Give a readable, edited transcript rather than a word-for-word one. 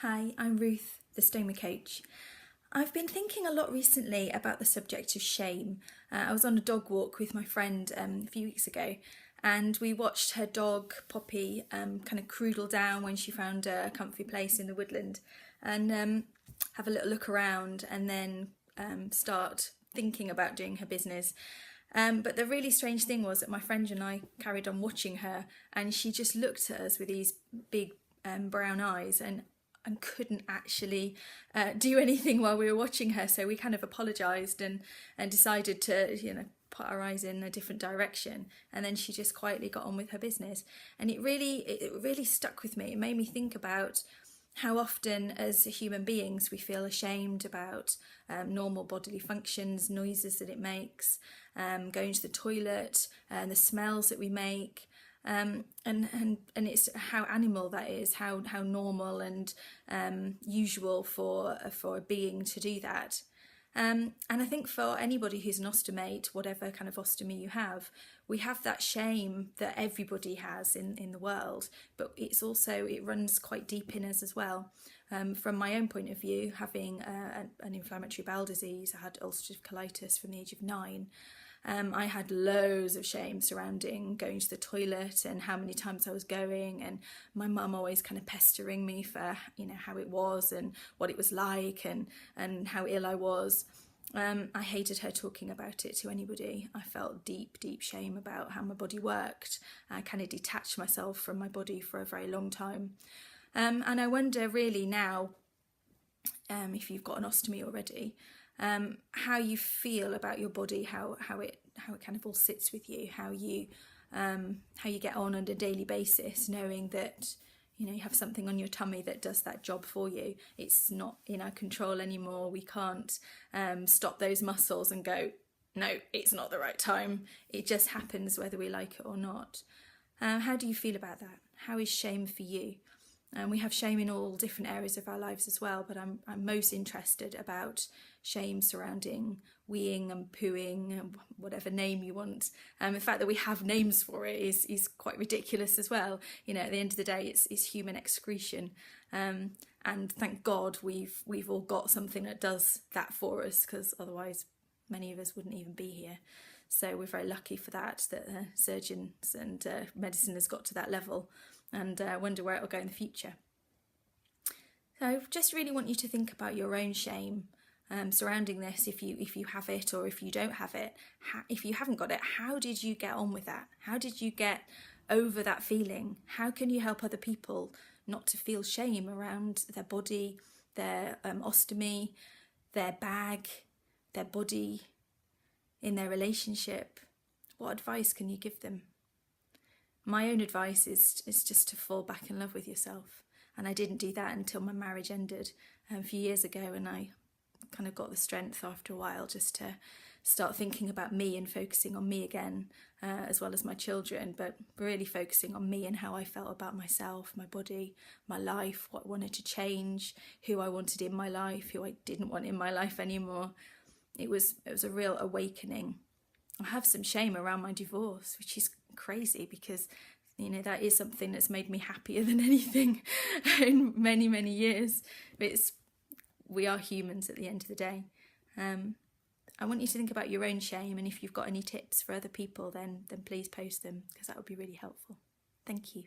Hi, I'm Ruth The Stoma Coach. I've been thinking a lot recently about the subject of shame. I was on a dog walk with my friend a few weeks ago, and we watched her dog Poppy kind of croodle down when she found a comfy place in the woodland, and have a little look around and then start thinking about doing her business. But the really strange thing was that my friend and I carried on watching her, and she just looked at us with these big brown eyes and couldn't actually do anything while we were watching her. So we kind of apologised and decided to, put our eyes in a different direction. And then she just quietly got on with her business. And it really stuck with me. It made me think about how often as human beings we feel ashamed about normal bodily functions, noises that it makes, going to the toilet, and the smells that we make. And it's how animal that is, how normal and usual for a being to do that. And I think for anybody who's an ostomate, whatever kind of ostomy you have, we have that shame that everybody has in the world, but it runs quite deep in us as well. From my own point of view, having an inflammatory bowel disease, I had ulcerative colitis from the age of 9. I had loads of shame surrounding going to the toilet and how many times I was going, and my mum always kind of pestering me for how it was and what it was like and how ill I was. I hated her talking about it to anybody. I felt deep shame about how my body worked. I kind of detached myself from my body for a very long time. And I wonder really now, if you've got an ostomy already, how you feel about your body, how it kind of all sits with you, how you get on a daily basis, knowing that you have something on your tummy that does that job for you. It's not in our control anymore. We can't stop those muscles and go, no, it's not the right time. It just happens whether we like it or not. How do you feel about that? How is shame for you? We have shame in all different areas of our lives as well, but I'm most interested about shame surrounding weeing and pooing, and whatever name you want. The fact that we have names for it is quite ridiculous as well. At the end of the day, it's human excretion, and thank God we've all got something that does that for us, because otherwise many of us wouldn't even be here. So we're very lucky for that surgeons and medicine has got to that level, and I wonder where it'll go in the future. So I just really want you to think about your own shame surrounding this, if you have it or if you don't have it. If you haven't got it, how did you get on with that? How did you get over that feeling? How can you help other people not to feel shame around their body, their ostomy, their bag, their body, in their relationship? What advice can you give them? My own advice is just to fall back in love with yourself. And I didn't do that until my marriage ended a few years ago, and I kind of got the strength after a while just to start thinking about me and focusing on me again, as well as my children, but really focusing on me and how I felt about myself, my body, my life, what I wanted to change, who I wanted in my life, who I didn't want in my life anymore. It was a real awakening. I have some shame around my divorce, which is crazy because that is something that's made me happier than anything in many years. We are humans at the end of the day. I want you to think about your own shame, and if you've got any tips for other people, then please post them, because that would be really helpful. Thank you.